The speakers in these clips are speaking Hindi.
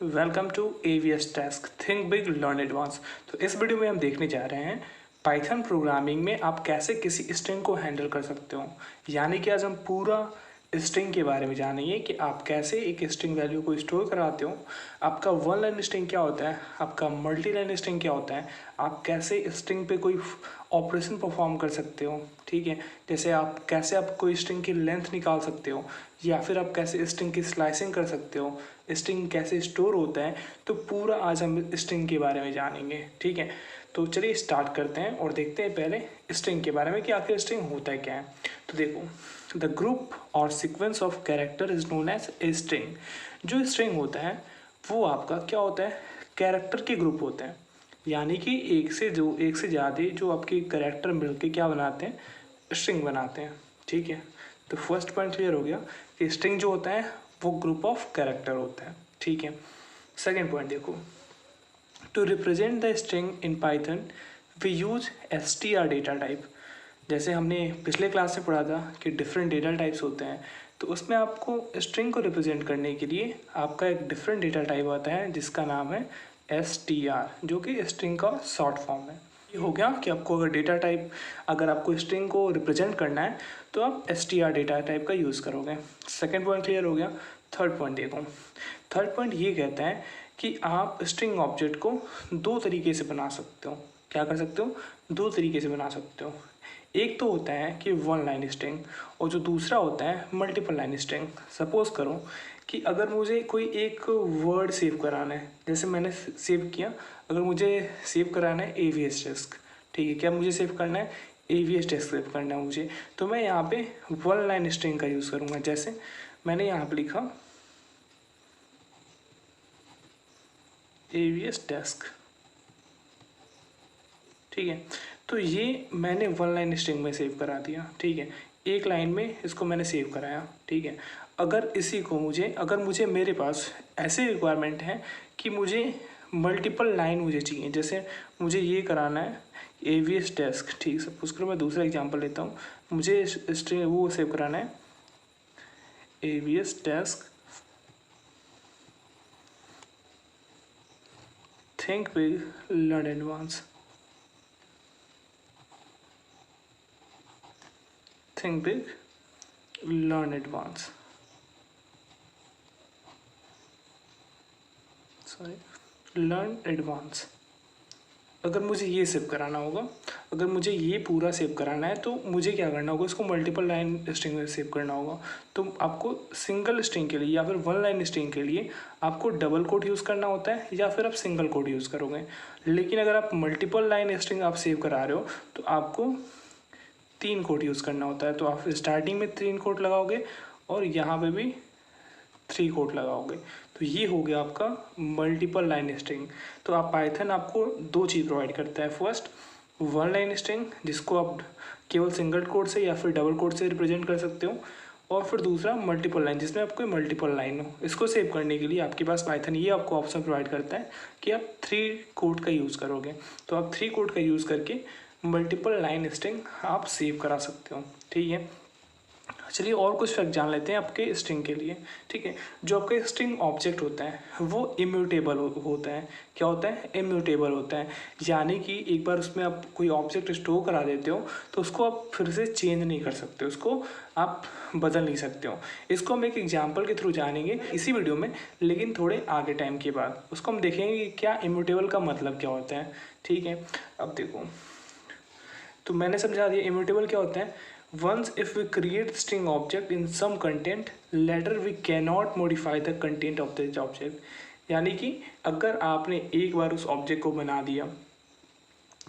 Welcome to AVS task think big learn advance. तो इस वीडियो में हम देखने जा रहे हैं पाइथन प्रोग्रामिंग में आप कैसे किसी स्ट्रिंग को हैंडल कर सकते हो। यानी कि आज हम पूरा स्ट्रिंग के बारे में जानेंगे कि आप कैसे एक स्ट्रिंग वैल्यू को स्टोर कराते हो, आपका वन लाइन स्ट्रिंग क्या होता है, आपका मल्टी लाइन स्ट्रिंग क्या होता है, आप कैसे स्ट्रिंग पे कोई ऑपरेशन परफॉर्म कर सकते हो। ठीक है, जैसे आप कोई स्ट्रिंग की लेंथ निकाल सकते हो, या फिर आप कैसे स्ट्रिंग की स्लाइसिंग कर सकते हो, स्ट्रिंग कैसे स्टोर होता है। तो पूरा आज हम स्ट्रिंग के बारे में जानेंगे। ठीक है, तो चलिए स्टार्ट करते हैं और देखते हैं पहले स्ट्रिंग के बारे में कि आखिर स्ट्रिंग होता है क्या है। तो देखो, द ग्रुप और sequence of character is known as a string. जो स्ट्रिंग होता है वो आपका क्या होता है, कैरेक्टर के ग्रुप होते हैं। यानी कि एक से ज़्यादा जो आपके कैरेक्टर मिलके क्या बनाते हैं, स्ट्रिंग बनाते हैं। ठीक है, तो फर्स्ट पॉइंट क्लियर हो गया कि स्ट्रिंग जो होता है वो ग्रुप ऑफ कैरेक्टर होता है। ठीक है, सेकेंड पॉइंट देखो, to represent the string in Python we use str data type. जैसे हमने पिछले क्लास में पढ़ा था कि डिफरेंट डेटा टाइप्स होते हैं, तो उसमें आपको स्ट्रिंग को रिप्रेजेंट करने के लिए आपका एक डिफरेंट डेटा टाइप आता है जिसका नाम है str, जो कि स्ट्रिंग का शॉर्ट फॉर्म है। ये हो गया कि आपको अगर आपको स्ट्रिंग को रिप्रेजेंट करना है तो आप str डेटा टाइप का यूज़ करोगे। सेकेंड पॉइंट क्लियर हो गया। थर्ड पॉइंट देखो, थर्ड पॉइंट ये कहता है कि आप स्ट्रिंग ऑब्जेक्ट को दो तरीके से बना सकते हो। क्या कर सकते हो, दो तरीके से बना सकते हो। एक तो होता है कि वन लाइन स्ट्रिंग, और जो दूसरा होता है मल्टीपल लाइन स्ट्रिंग। सपोज करो कि अगर मुझे कोई एक वर्ड सेव कराना है, जैसे मैंने सेव किया, अगर मुझे सेव कराना है AVS टास्क। ठीक है, क्या मुझे सेव करना है, AVS टास्क सेव करना है मुझे, तो मैं यहाँ पे वन लाइन स्ट्रिंग का यूज़ करूँगा। जैसे मैंने यहाँ पे लिखा AVS टास्क। ठीक है, तो ये मैंने वन लाइन स्ट्रिंग में सेव करा दिया। ठीक है, एक लाइन में इसको मैंने सेव कराया। ठीक है, अगर मुझे मेरे पास ऐसे रिक्वायरमेंट है कि मुझे मल्टीपल लाइन मुझे चाहिए, जैसे मुझे ये कराना है AVS टास्क। ठीक, सपोज करो मैं दूसरा एग्जांपल लेता हूँ, मुझे स्ट्रिंग वो सेव कराना है AVS task think big learn advance. Think big learn advance, learn advance. अगर मुझे ये सेव कराना होगा, अगर मुझे ये पूरा सेव कराना है तो मुझे क्या करना होगा, इसको मल्टीपल लाइन स्ट्रिंग में सेव करना होगा। तो आपको सिंगल स्ट्रिंग के लिए या फिर वन लाइन स्ट्रिंग के लिए आपको डबल कोट यूज़ करना होता है, या फिर आप सिंगल कोट यूज़ करोगे। लेकिन अगर आप मल्टीपल लाइन स्ट्रिंग आप सेव करा रहे हो तो आपको 3 कोट यूज़ करना होता है। तो आप स्टार्टिंग में 3 कोट लगाओगे और यहाँ पे भी 3 कोट लगाओगे। तो ये हो गया आपका मल्टीपल लाइन स्ट्रिंग। तो आप पाइथन आपको दो चीज़ प्रोवाइड करता है। फर्स्ट वन लाइन स्ट्रिंग, जिसको आप केवल सिंगल कोट से या फिर डबल कोट से रिप्रेजेंट कर सकते हो, और फिर दूसरा मल्टीपल लाइन, जिसमें आपको मल्टीपल लाइन हो। इसको सेव करने के लिए आपके पास पाइथन ये आपको ऑप्शन प्रोवाइड करता है कि आप 3 कोट का यूज़ करोगे। तो आप 3 कोट का यूज़ करके मल्टीपल लाइन स्ट्रिंग आप सेव करा सकते हो। ठीक है, चलिए और कुछ फैक्ट जान लेते हैं आपके स्ट्रिंग के लिए। ठीक है, जो आपका स्ट्रिंग ऑब्जेक्ट होता है वो इम्यूटेबल होता है। क्या होता है, इम्यूटेबल होता है। यानी कि एक बार उसमें आप कोई ऑब्जेक्ट स्टोर करा देते हो तो उसको आप फिर से चेंज नहीं कर सकते, उसको आप बदल नहीं सकते हो। इसको हम एक एग्जाम्पल के थ्रू जानेंगे इसी वीडियो में, लेकिन थोड़े आगे टाइम के बाद उसको हम देखेंगे कि क्या इम्यूटेबल का मतलब क्या होता है। ठीक है, अब देखो, तो मैंने समझा दिया इम्यूटेबल क्या होता है। Once if we create string object in some content, later we cannot modify the content of this object। यानी कि अगर आपने एक बार उस ऑब्जेक्ट को बना दिया,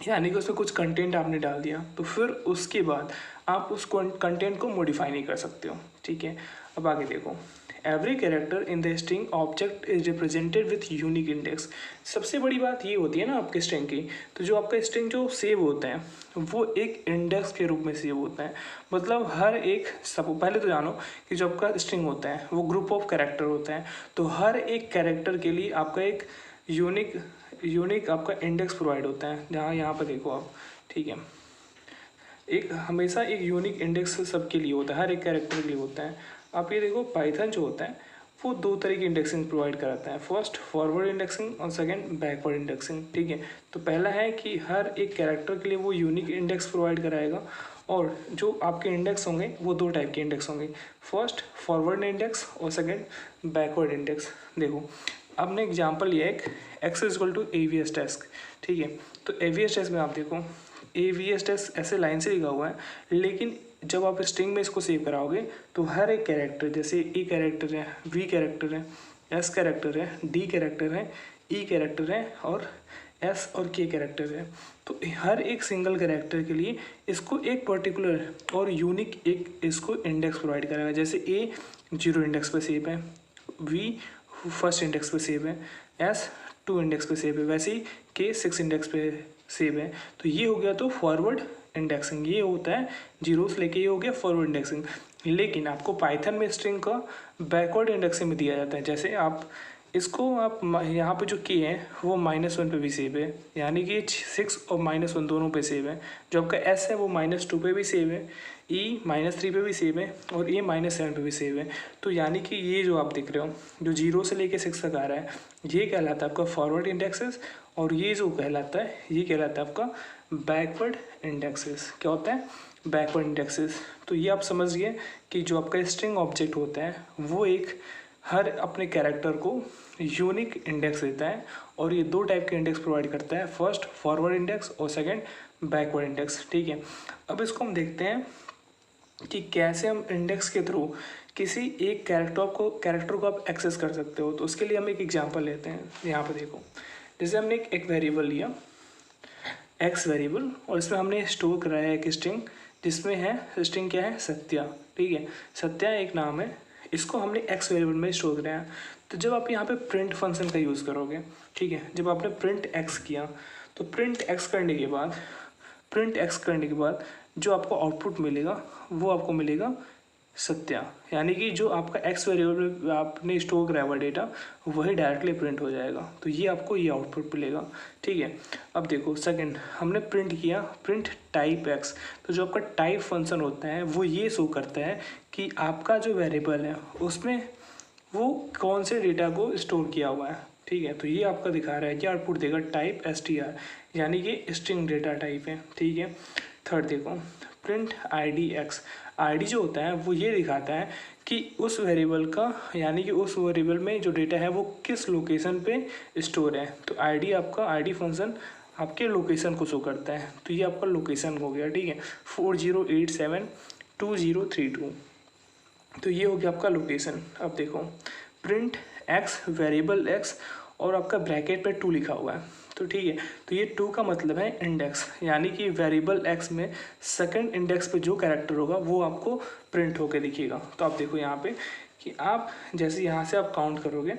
यानी कि उसमें कुछ कंटेंट आपने डाल दिया, तो फिर उसके बाद आप उस कंटेंट को मॉडिफाई नहीं कर सकते हो। ठीक है, अब आगे देखो, every character in the string object is represented with unique index. सबसे बड़ी बात ये होती है ना आपके स्ट्रिंग की, तो जो आपका स्ट्रिंग जो सेव होता है वो एक इंडेक्स के रूप में सेव होता है। मतलब हर एक, सब पहले तो जानो कि जो आपका स्ट्रिंग होता है वो ग्रुप ऑफ कैरेक्टर होता है। तो हर एक कैरेक्टर के लिए आपका एक यूनिक आपका इंडेक्स प्रोवाइड होता है, जहाँ यहाँ पर देखो आप। ठीक है, एक हमेशा एक यूनिक इंडेक्स सबके लिए होता है, हर एक कैरेक्टर के लिए होता है। आप ये देखो, पाइथन जो होता है वो दो तरह की इंडेक्सिंग प्रोवाइड कराता है, फर्स्ट फॉरवर्ड इंडेक्सिंग और सेकंड बैकवर्ड इंडेक्सिंग। ठीक है, तो पहला है कि हर एक कैरेक्टर के लिए वो यूनिक इंडेक्स प्रोवाइड कराएगा, और जो आपके इंडेक्स होंगे वो दो टाइप के इंडेक्स होंगे, फर्स्ट फॉरवर्ड इंडेक्स और सेकंड बैकवर्ड इंडेक्स। देखो आपने एग्जांपल लिया एक x equal to AVS test. ठीक है, तो AVS टेस्ट में आप देखो AVS टेस्ट ऐसे लाइन से लिखा हुआ है, लेकिन जब आप स्ट्रिंग में इसको सेव कराओगे तो हर एक कैरेक्टर, जैसे E कैरेक्टर है, V कैरेक्टर है, S कैरेक्टर है, D कैरेक्टर है, E कैरेक्टर है और S और K कैरेक्टर है, तो हर एक सिंगल कैरेक्टर के लिए इसको एक पर्टिकुलर और यूनिक एक इसको इंडेक्स प्रोवाइड करेगा। जैसे A 0 इंडेक्स पे सेव है, V फर्स्ट इंडेक्स पे सेव है, S 2 इंडेक्स पे सेव है, वैसे ही K 6 इंडेक्स पे सेव है। तो ये हो गया तो फॉरवर्ड इंडेक्सिंग, ये होता है जीरो से लेके, ये हो गया फॉरवर्ड इंडेक्सिंग। लेकिन आपको पाइथन में स्ट्रिंग का बैकवर्ड इंडेक्सिंग में दिया जाता है। जैसे आप इसको आप यहाँ पे जो के है वो -1 पे भी सेव है, यानी कि 6 और -1 दोनों पे सेव है। जो आपका एस है वो -2 पे भी सेव है, ई -3 पे भी सेव है और ए -7 पे भी सेव है। तो यानी कि ये जो आप देख रहे हो जो 0 से लेके 6 तक आ रहा है, ये कहलाता है आपका फॉरवर्ड इंडेक्सेस, और ये जो कहलाता है ये कहलाता है आपका बैकवर्ड इंडेक्सेस। क्या होता है? Backward indexes. तो ये आप समझिए कि जो आपका स्ट्रिंग ऑब्जेक्ट होता है वो एक हर अपने कैरेक्टर को यूनिक इंडेक्स देता है, और ये दो टाइप के इंडेक्स प्रोवाइड करता है, फर्स्ट फॉरवर्ड इंडेक्स और सेकंड बैकवर्ड इंडेक्स। ठीक है, अब इसको हम देखते हैं कि कैसे हम इंडेक्स के थ्रू किसी एक कैरेक्टर को आप एक्सेस कर सकते हो। तो उसके लिए हम एक एग्जांपल लेते हैं। यहाँ पर देखो, जैसे हमने एक वेरिएबल लिया एक्स वेरिएबल, और इसमें हमने स्टोर कराया एक स्ट्रिंग, जिसमें है स्ट्रिंग क्या है? सत्या। ठीक है, सत्या एक नाम है, इसको हमने एक्स वेरिएबल में स्टोर कराया। तो जब आप यहाँ पे प्रिंट फंक्शन का यूज़ करोगे, ठीक है, जब आपने प्रिंट एक्स किया तो प्रिंट एक्स करने के बाद जो आपको आउटपुट मिलेगा वो आपको मिलेगा सत्या, यानी कि जो आपका एक्स वेरिएबल में आपने स्टोर कराया हुआ डेटा वही डायरेक्टली प्रिंट हो जाएगा। तो ये आपको ये आउटपुट मिलेगा। ठीक है, अब देखो सेकंड हमने प्रिंट किया प्रिंट टाइप एक्स। तो जो आपका टाइप फंक्शन होता है वो ये शो करता है कि आपका जो वेरिएबल है उसमें वो कौन से डेटा को स्टोर किया हुआ है। ठीक है, तो ये आपका दिखा रहा है कि आउटपुट देगा टाइप str, यानी कि स्ट्रिंग डेटा टाइप है। ठीक है, थर्ड देखो प्रिंट id जो होता है वो ये दिखाता है कि उस वेरिएबल का, यानी कि उस वेरिएबल में जो डेटा है वो किस लोकेशन पे स्टोर है। तो id फंक्शन आपके लोकेशन को शो करता है। तो ये आपका लोकेशन हो गया। ठीक है, 40872032, तो ये हो गया आपका लोकेशन। अब देखो प्रिंट एक्स वेरिएबल एक्स और आपका ब्रैकेट पे 2 लिखा हुआ है। तो ठीक है, तो ये 2 का मतलब है इंडेक्स, यानी कि वेरिएबल एक्स में सेकंड इंडेक्स पे जो कैरेक्टर होगा वो आपको प्रिंट होकर दिखेगा। तो आप देखो यहाँ पे कि आप जैसे यहाँ से आप काउंट करोगे,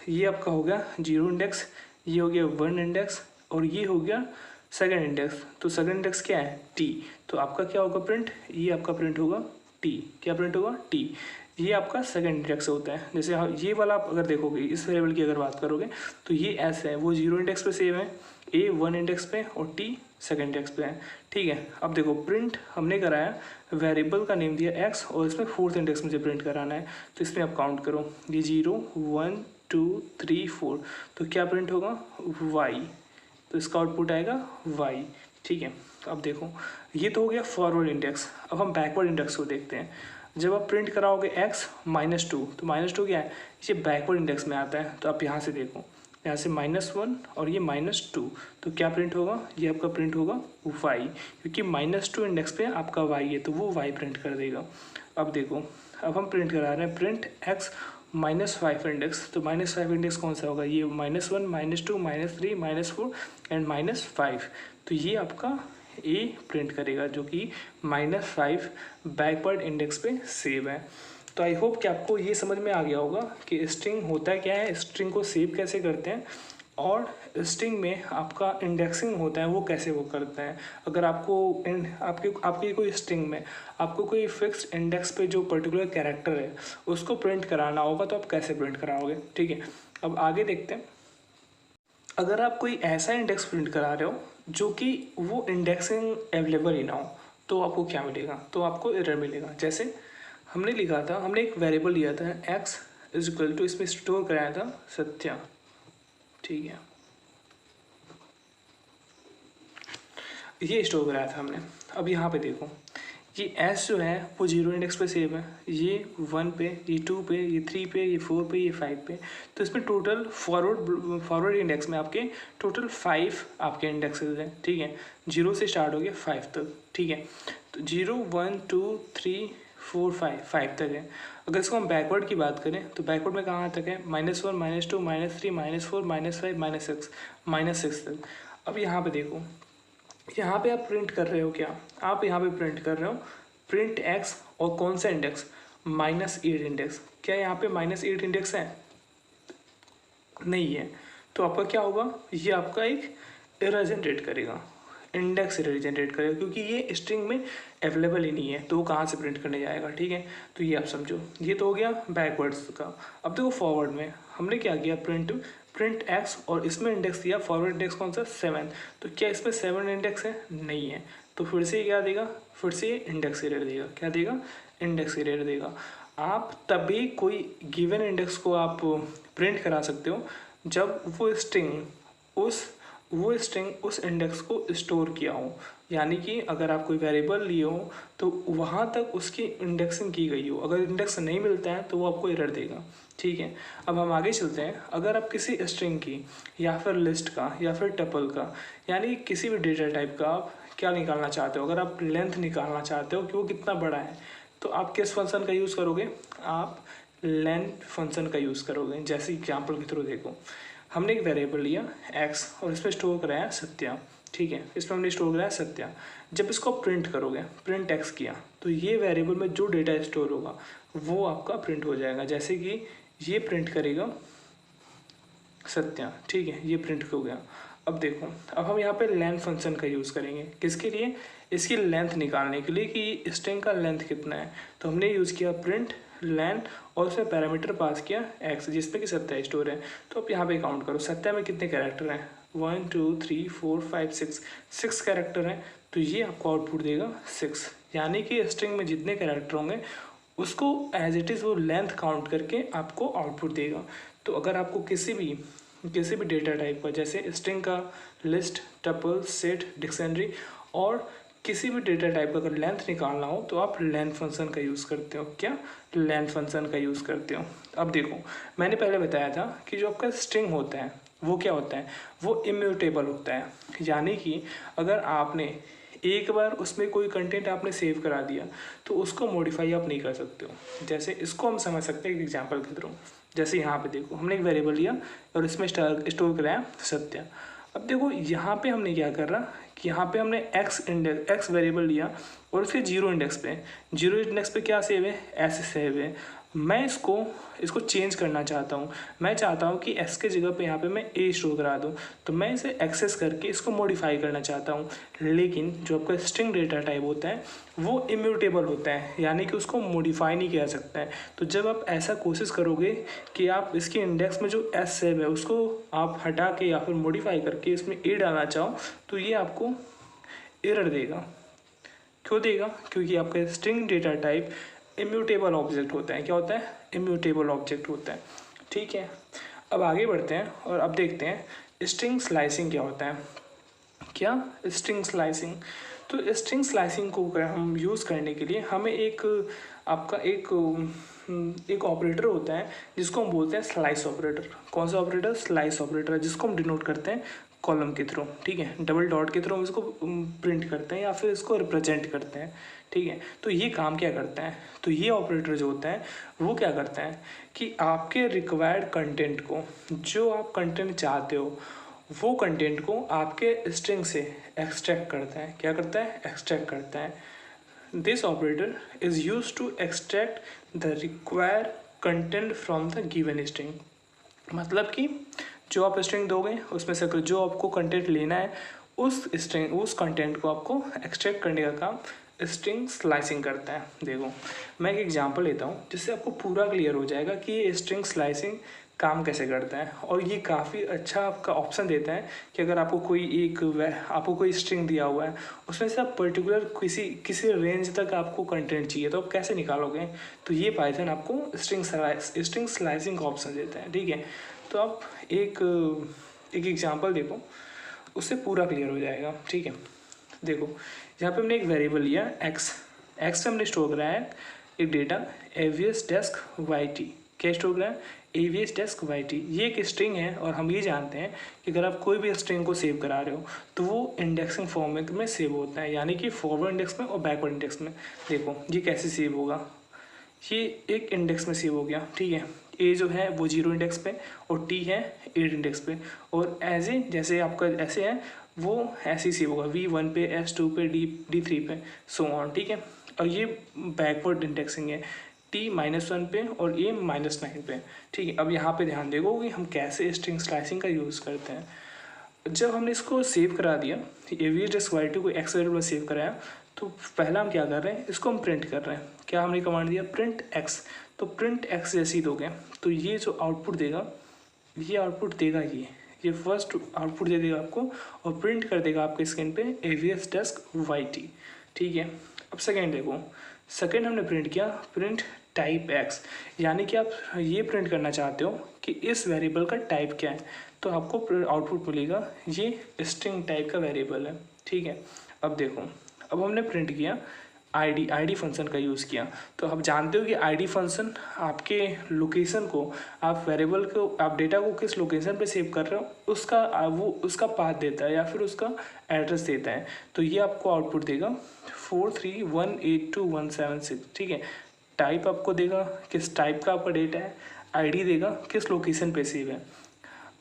ये आपका हो गया 0 इंडेक्स, ये हो गया 1 इंडेक्स और ये हो गया सेकंड इंडेक्स। तो सेकंड इंडेक्स क्या है? टी। तो आपका क्या होगा प्रिंट? ये आपका प्रिंट होगा टी। क्या प्रिंट होगा? टी। ये आपका सेकंड इंडेक्स होता है। जैसे ये वाला आप अगर देखोगे, इस वेरिएबल की अगर बात करोगे तो ये एस है, वो 0 इंडेक्स पे सेव है, ए 1 इंडेक्स पे और टी सेकंड इंडेक्स पे है। ठीक है, अब देखो प्रिंट हमने कराया, वेरिएबल का नेम दिया एक्स और इसमें 4th इंडेक्स मुझे प्रिंट कराना है। तो इसमें आप काउंट करो, ये 0 1 2 3 4, तो क्या प्रिंट होगा? वाई। तो इसका आउटपुट आएगा वाई। ठीक है, अब देखो ये तो हो गया फॉरवर्ड इंडेक्स। अब हम बैकवर्ड इंडेक्स को देखते हैं। जब आप प्रिंट कराओगे x -2, तो -2 क्या है? ये बैकवर्ड इंडेक्स में आता है। तो आप यहाँ से देखो, यहाँ से -1 और ये -2, तो क्या प्रिंट होगा? ये आपका प्रिंट होगा y, क्योंकि -2 इंडेक्स पे आपका y है तो वो y प्रिंट कर देगा। अब देखो, अब हम प्रिंट करा रहे हैं प्रिंट x -5 इंडेक्स। तो -5 इंडेक्स कौन सा होगा? ये -1 -2 -3 -4 एंड -5। तो ये आपका ए प्रिंट करेगा जो कि -5 बैकवर्ड इंडेक्स पे सेव है। तो आई होप कि आपको ये समझ में आ गया होगा कि स्ट्रिंग होता क्या है, स्ट्रिंग को सेव कैसे करते हैं, और स्ट्रिंग में आपका इंडेक्सिंग होता है वो कैसे वो करते हैं। अगर आपको आपकी कोई स्ट्रिंग में आपको कोई फिक्स्ड इंडेक्स पे जो पर्टिकुलर कैरेक्टर है उसको प्रिंट कराना होगा तो आप कैसे प्रिंट कराओगे। ठीक है, अब आगे देखते हैं। अगर आप कोई ऐसा इंडेक्स प्रिंट करा रहे हो जो कि वो इंडेक्सिंग अवेलेबल ही ना हो, तो आपको क्या मिलेगा? तो आपको एरर मिलेगा। जैसे हमने लिखा था, हमने एक वेरिएबल लिया था एक्स इज इक्वल टू, इसमें स्टोर कराया था सत्या, ठीक है, ये स्टोर कराया था हमने। अब यहाँ पे देखो ये एस जो है वो 0 इंडेक्स पे सेव है, ये 1 पे, ये 2 पे, ये 3 पे, ये 4 पे, ये 5 पे। तो इसमें टोटल फॉरवर्ड इंडेक्स में आपके टोटल 5 आपके इंडेक्सेस हैं, ठीक है, 0 से स्टार्ट हो गया 5 तक, ठीक है। तो 0 1 2 3 4 5 तक है। अगर इसको हम बैकवर्ड की बात करें तो बैकवर्ड में कहाँ तक है, -1 -2 -3 -4 -5 -6 तक। अब यहाँ पे देखो, यहाँ पे आप प्रिंट कर रहे हो क्या, आप यहाँ पे प्रिंट कर रहे हो प्रिंट एक्स और कौन सा इंडेक्स, -8 इंडेक्स। क्या यहाँ पे -8 इंडेक्स है, नहीं है। तो आपका क्या होगा, ये आपका एक एरर जनरेट करेगा, इंडेक्स एरर जनरेट करेगा, क्योंकि ये स्ट्रिंग में अवेलेबल ही नहीं है, तो वो कहाँ से प्रिंट करने जाएगा, ठीक है। तो ये आप समझो, ये तो हो गया बैकवर्ड्स का। अब देखो फॉरवर्ड में हमने क्या किया, प्रिंट एक्स और इसमें इंडेक्स दिया, फॉरवर्ड इंडेक्स कौन सा 7। तो क्या इसमें 7 इंडेक्स है, नहीं है। तो फिर से क्या देगा, फिर से इंडेक्स एरर देगा, क्या देगा, इंडेक्स एरर देगा। आप तभी कोई गिवन इंडेक्स को आप प्रिंट करा सकते हो जब वो स्ट्रिंग उस इंडेक्स को स्टोर किया हो, यानी कि अगर आप कोई वेरिएबल लिए हो तो वहाँ तक उसकी इंडेक्सिंग की गई हो। अगर इंडेक्स नहीं मिलता है तो वो आपको एरर देगा, ठीक है। अब हम आगे चलते हैं। अगर आप किसी स्ट्रिंग की या फिर लिस्ट का या फिर टपल का, यानी किसी भी डेटा टाइप का आप क्या निकालना चाहते हो, अगर आप लेंथ निकालना चाहते हो कि वो कितना बड़ा है, तो आप किस फंक्शन का यूज़ करोगे, आप लेंथ फंक्शन का यूज़ करोगे। जैसे एग्जाम्पल के थ्रू देखो, हमने एक वेरिएबल लिया x और इसमें स्टोर कराया सत्या, ठीक है, इसमें हमने स्टोर कराया सत्या। जब इसको प्रिंट करोगे, प्रिंट x किया, तो ये वेरिएबल में जो डेटा स्टोर होगा वो आपका प्रिंट हो जाएगा। जैसे कि ये प्रिंट करेगा सत्या, ठीक है, ये प्रिंट हो गया। अब देखो, अब हम यहाँ पे लेंथ फंक्शन का यूज़ करेंगे, किसके लिए, इसकी लेंथ निकालने के लिए कि स्ट्रिंग का लेंथ कितना है। तो हमने यूज़ किया प्रिंट लेंथ और उसमें पैरामीटर पास किया x, जिसमें कि सत्या स्टोर है। तो अब यहाँ पे काउंट करो, सत्या में कितने कैरेक्टर हैं, 1 2 3 4 5 6 कैरेक्टर हैं। तो ये आपको आउटपुट देगा 6, यानी कि स्ट्रिंग में जितने कैरेक्टर होंगे उसको एज इट इज़ वो लेंथ काउंट करके आपको आउटपुट देगा। तो अगर आपको किसी भी डेटा टाइप का, जैसे स्ट्रिंग का, लिस्ट, टपल, सेट, डिक्शनरी और किसी भी डेटा टाइप का अगर लेंथ निकालना हो तो आप लेंथ फंक्शन का यूज़ करते हो। क्या, लेंथ फंक्शन का यूज़ करते हो। अब देखो, मैंने पहले बताया था कि जो आपका स्ट्रिंग होता है वो क्या होता है, वो इम्यूटेबल होता है। यानी कि अगर आपने एक बार उसमें कोई कंटेंट आपने सेव करा दिया तो उसको मॉडिफाई आप नहीं कर सकते हो। जैसे इसको हम समझ सकते हैं एक एग्जांपल के थ्रू। जैसे यहाँ पे देखो, हमने एक वेरिएबल लिया और इसमें स्टोर कराया सत्या। अब देखो यहाँ पे हमने क्या कर रहा कि यहाँ पे हमने एक्स वेरिएबल लिया और उसके 0 इंडेक्स पे क्या सेव है, एस सेव है। मैं इसको चेंज करना चाहता हूँ। मैं चाहता हूँ कि एस के जगह पे यहाँ पे मैं ए स्टोर करा दूँ, तो मैं इसे एक्सेस करके इसको मॉडिफाई करना चाहता हूँ। लेकिन जो आपका स्ट्रिंग डेटा टाइप होता है वो इम्यूटेबल होता है, यानी कि उसको मॉडिफाई नहीं किया सकता है। तो जब आप ऐसा कोशिश करोगे कि आप इसके इंडेक्स में जो एस सेव है उसको आप हटा के या फिर मॉडिफाई करके इसमें ए डालना चाहो, तो ये आपको एरर देगा। क्यों देगा, क्योंकि आपका string data type immutable object होता है। क्या होता है, इम्यूटेबल ऑब्जेक्ट होता है, ठीक है। अब आगे बढ़ते हैं और अब देखते हैं स्ट्रिंग स्लाइसिंग क्या होता है। क्या, स्ट्रिंग स्लाइसिंग। तो स्ट्रिंग स्लाइसिंग को हम यूज़ करने के लिए हमें एक ऑपरेटर होता है जिसको हम बोलते हैं स्लाइस ऑपरेटर। कौन सा ऑपरेटर, स्लाइस ऑपरेटर, जिसको हम डिनोट करते हैं कॉलम के थ्रू, ठीक है, डबल डॉट के थ्रू हम इसको प्रिंट करते हैं या फिर इसको रिप्रेजेंट करते हैं, ठीक है। तो ये काम क्या करता है, तो ये ऑपरेटर जो होता है वो क्या करता है कि आपके रिक्वायर्ड कंटेंट को, जो आप कंटेंट चाहते हो वो कंटेंट को आपके स्ट्रिंग से एक्सट्रैक्ट करता है। क्या करता है, एक्सट्रैक्ट करता है। This operator is use to extract the required content from the given string. मतलब कि जो आप स्ट्रिंग दोगे उसमें से जो आपको कंटेंट लेना है उस कंटेंट को आपको एक्सट्रैक्ट करने का काम स्ट्रिंग स्लाइसिंग करता है। देखो मैं एक एग्जांपल लेता हूँ जिससे आपको पूरा क्लियर हो जाएगा कि ये स्ट्रिंग स्लाइसिंग काम कैसे करता है। और ये काफ़ी अच्छा आपका ऑप्शन देता है कि अगर आपको कोई स्ट्रिंग दिया हुआ है, उसमें से आप पर्टिकुलर किसी रेंज तक आपको कंटेंट चाहिए, तो आप कैसे निकालोगे। तो ये पाइथन आपको स्ट्रिंग स्लाइसिंग का ऑप्शन देता है, ठीक है। तो आप एक एग्जांपल देखो, उससे पूरा क्लियर हो जाएगा, ठीक है। देखो यहाँ पे हमने एक वेरिएबल लिया एक्स से हमने स्टोर कराया है एक data AVS desk Y T. क्या स्टोर कराया है? AVS desk Y T. ये एक स्ट्रिंग है और हम ये जानते हैं कि अगर आप कोई भी स्ट्रिंग को सेव करा रहे हो तो वो इंडेक्सिंग फॉर्मेट में सेव होता है, यानी कि फॉरवर्ड इंडेक्स में और बैकवर्ड इंडेक्स में। देखो ये कैसे सेव होगा, ये एक इंडेक्स में सेव हो गया, ठीक है। ए जो है वो 0 इंडेक्स पे और टी है 8 इंडेक्स पे, और एज ए जैसे आपका ऐसे है वो ऐसे ही सेव होगा V1 पे, S2 पे, D3 पे, सो ऑन, ठीक है। और ये बैकवर्ड इंडेक्सिंग है T-1 पे और A -9 पे, ठीक है। अब यहाँ पे ध्यान देखो कि हम कैसे स्ट्रिंग स्लाइसिंग का यूज़ करते हैं। जब हमने इसको सेव करा दिया, एवीएस डेस्क वाई टी को एक्स वेरिएबल में सेव कराया, तो पहला हम क्या कर रहे हैं, इसको हम प्रिंट कर रहे हैं। क्या हमने कमांड दिया, प्रिंट एक्स। तो प्रिंट एक्स जैसे ही दोगे तो ये जो आउटपुट देगा, ये आउटपुट देगा ये फर्स्ट आउटपुट दे देगा आपको और प्रिंट कर देगा आपके स्क्रीन पे एवीएस डेस्क वाई टी, ठीक है। अब सेकेंड देखो, सेकेंड हमने प्रिंट किया प्रिंट टाइप एक्स, यानी कि आप ये प्रिंट करना चाहते हो कि इस वेरिएबल का टाइप क्या है, तो आपको आउटपुट मिलेगा ये स्ट्रिंग टाइप का वेरिएबल है, ठीक है। अब देखो, अब हमने प्रिंट किया आईडी फंक्शन का यूज़ किया। तो आप जानते हो कि आईडी फंक्शन आपके लोकेशन को, आप वेरिएबल को, आप डेटा को किस लोकेशन पे सेव कर रहे हो उसका पाथ देता है या फिर उसका एड्रेस देता है। तो ये आपको आउटपुट देगा 43182.176, ठीक है। टाइप आपको देगा किस टाइप का आपका डेटा है, आईडी देगा किस लोकेशन पे सेव है।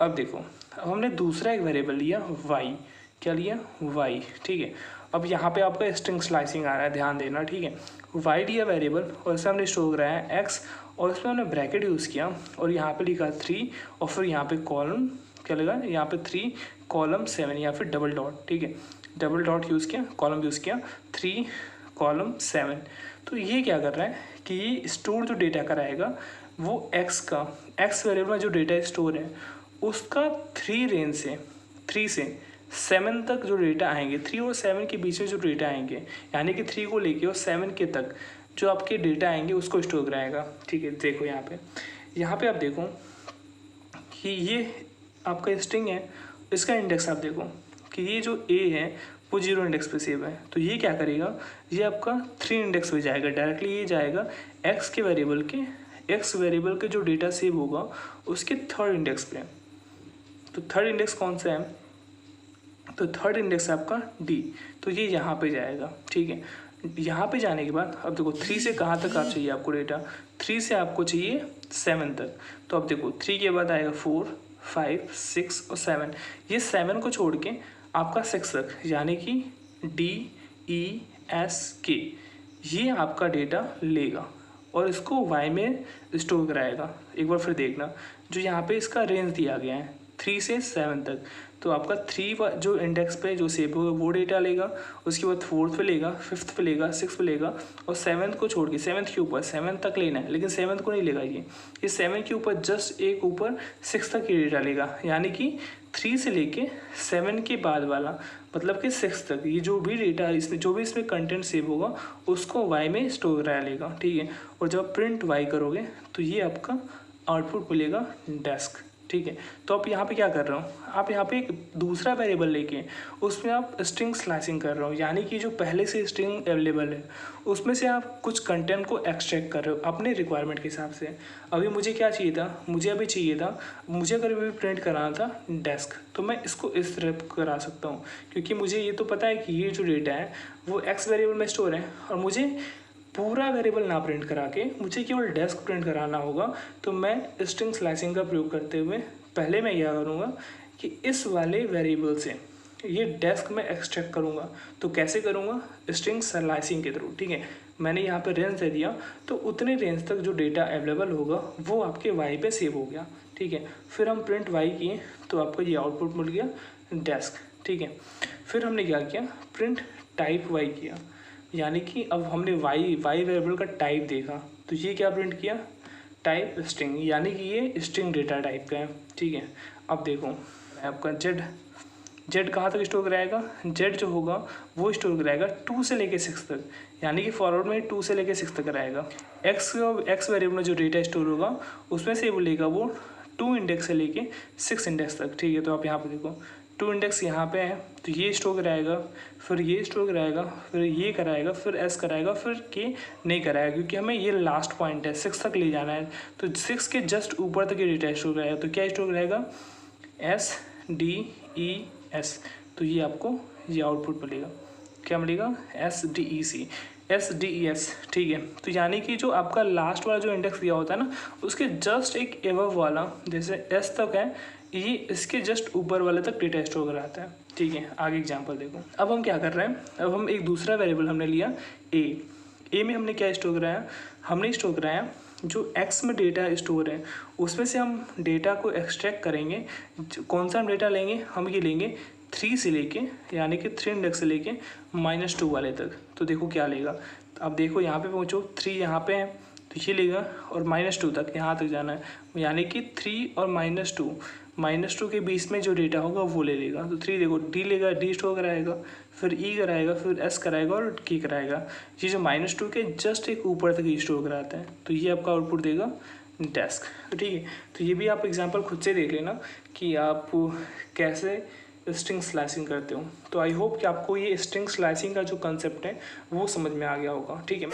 अब देखो, अब हमने दूसरा एक वेरिएबल लिया वाई। क्या लिया, वाई, ठीक है। अब यहाँ पे आपका स्ट्रिंग स्लाइसिंग आ रहा है, ध्यान देना, ठीक है। वाई दिया वेरिएबल और इसमें हमने स्टोर कराया है एक्स और इसमें हमने ब्रैकेट यूज़ किया और यहाँ पे लिखा 3 और फिर यहाँ पे कॉलम, क्या लगा यहाँ पे 3 कॉलम 7 या फिर डबल डॉट, ठीक है। डबल डॉट यूज़ किया, कॉलम यूज़ किया, 3 कॉलम 7। तो ये क्या कर रहा है कि ये स्टोर जो डेटा कराएगा वो एक्स वेरिएबल में जो डेटा स्टोर है उसका 3 से 7 तक जो डेटा आएंगे, 3 और 7 के बीच में जो डेटा आएंगे, यानी कि 3 को लेके और 7 के तक जो आपके डेटा आएंगे उसको स्टोर कराएगा, ठीक है। देखो यहाँ पे आप देखो कि ये आपका स्ट्रिंग है, इसका इंडेक्स आप देखो कि ये जो ए है वो 0 इंडेक्स पे सेव है। तो ये क्या करेगा, ये आपका 3 इंडेक्स पे जाएगा, डायरेक्टली ये जाएगा एक्स वेरिएबल के जो डेटा सेव होगा उसके 3rd इंडेक्स पे। तो 3rd इंडेक्स कौन सा है, तो 3rd इंडेक्स है आपका डी, तो ये यहाँ पे जाएगा, ठीक है। यहाँ पे जाने के बाद अब देखो 3 से कहाँ तक आप चाहिए आपको डेटा, 3 से आपको चाहिए 7 तक। तो अब देखो 3 के बाद आएगा 4, 5, 6 और 7। ये 7 को छोड़ के आपका 6 तक, यानी कि DESK, ये आपका डेटा लेगा और इसको वाई में स्टोर कराएगा। एक बार फिर देखना, जो यहाँ पे इसका रेंज दिया गया है 3 से 7 तक, तो आपका 3 जो इंडेक्स पे जो सेव होगा वो डेटा लेगा, उसके बाद 4th पे लेगा, 5th पे लेगा, 6th पे लेगा और 7th को छोड़ के 7th के ऊपर 7 तक लेना है, लेकिन 7th को नहीं लेगा ये 7 के ऊपर जस्ट एक ऊपर 6 तक ये डेटा लेगा, यानी कि 3 से लेके 7 के बाद वाला, मतलब कि 6 तक ये जो भी डेटा इसमें जो भी इसमें कंटेंट सेव होगा उसको वाई में स्टोर करा लेगा, ठीक है। और जब प्रिंट वाई करोगे तो ये आपका आउटपुट मिलेगा डेस्क, ठीक है। तो आप यहाँ पे क्या कर रहे हो, आप यहाँ पे एक दूसरा वेरिएबल लेके उसमें आप स्ट्रिंग स्लाइसिंग कर रहे हो, यानी कि जो पहले से स्ट्रिंग अवेलेबल है उसमें से आप कुछ कंटेंट को एक्सट्रैक्ट कर रहे हो अपने रिक्वायरमेंट के हिसाब से। अभी मुझे क्या चाहिए था, मुझे अगर अभी प्रिंट कराना था डेस्क, तो मैं इसको इस तरह करा सकता हूँ, क्योंकि मुझे ये तो पता है कि ये जो डेटा है वो एक्स वेरिएबल में स्टोर है और मुझे पूरा वेरिएबल ना प्रिंट करा के मुझे केवल डेस्क प्रिंट कराना होगा। तो मैं स्ट्रिंग स्लाइसिंग का प्रयोग करते हुए पहले मैं क्या करूँगा कि इस वाले वेरिएबल से ये डेस्क में एक्सट्रैक्ट करूँगा। तो कैसे करूँगा, स्ट्रिंग स्लाइसिंग के थ्रू, ठीक है। मैंने यहाँ पे रेंज दे दिया, तो उतने रेंज तक जो डेटा अवेलेबल होगा वो आपके वाई पे सेव हो गया, ठीक है। फिर हम प्रिंट वाई किए तो आपको ये आउटपुट मिल गया डेस्क, ठीक है। फिर हमने क्या किया, प्रिंट टाइप वाई किया, यानी कि अब हमने वाई वेरिएबल का टाइप देखा, तो ये क्या प्रिंट किया, टाइप स्ट्रिंग, यानी कि ये स्ट्रिंग डेटा टाइप का है। ठीक है, अब देखो आपका जेड कहाँ तक स्टोर कराएगा, जेड जो होगा वो स्टोर कराएगा 2 से लेके 6 तक, यानी कि फॉरवर्ड में 2 से लेके 6 तक कराएगा। एक्स वेरिएबल में जो डेटा स्टोर होगा उसमें से वो लेगा वो 2 इंडेक्स से लेके 6 इंडेक्स तक। ठीक है, तो आप यहाँ पे देखो 2 इंडेक्स यहाँ पे है तो ये स्टोर कराएगा, फिर ये स्टोर कराएगा, फिर ये कराएगा, फिर एस कराएगा, फिर के नहीं कराएगा, क्योंकि हमें ये लास्ट पॉइंट है 6 तक ले जाना है। तो 6 के जस्ट ऊपर तक ये डेटा स्टोर कराएगा। तो क्या स्टोर कराएगा, SDES। तो ये आपको ये आउटपुट मिलेगा, क्या मिलेगा, SDES। ठीक है, तो यानी कि जो आपका लास्ट वाला जो इंडेक्स दिया होता है ना, उसके जस्ट एक एबव वाला, जैसे एस तक है, ये इसके जस्ट ऊपर वाले तक डेटा स्टोर कराता है। ठीक है, आगे एग्जांपल देखो। अब हम क्या कर रहे हैं, अब हम एक दूसरा वेरिएबल हमने लिया ए में हमने क्या स्टोर कराया, हमने स्टोर कराया जो एक्स में डेटा स्टोर है उसमें से हम डेटा को एक्सट्रैक्ट करेंगे। कौन सा हम डेटा लेंगे, हम ये लेंगे 3 से लेके, यानी कि 3 इंडेक्स से लेके -2 वाले तक। तो देखो क्या लेगा, अब देखो यहाँ पे पहुँचो, 3 यहाँ पे है तो ये लेगा, और -2 तक यहाँ तक जाना है, यानी कि 3 और -2 के बीच में जो डेटा होगा वो ले लेगा। तो 3 देखो डी लेगा, डी स्टोर कराएगा, फिर ई कराएगा, फिर एस कराएगा और की कराएगा। ये जो -2 के जस्ट एक ऊपर तक ही स्टोर कराता है। तो ये आपका आउटपुट देगा डेस्क। तो ठीक है, तो ये भी आप एग्जांपल खुद से देख लेना कि आप कैसे स्ट्रिंग स्लाइसिंग करते हो। तो आई होप कि आपको ये स्ट्रिंग स्लाइसिंग का जो कंसेप्ट है वो समझ में आ गया होगा। ठीक है।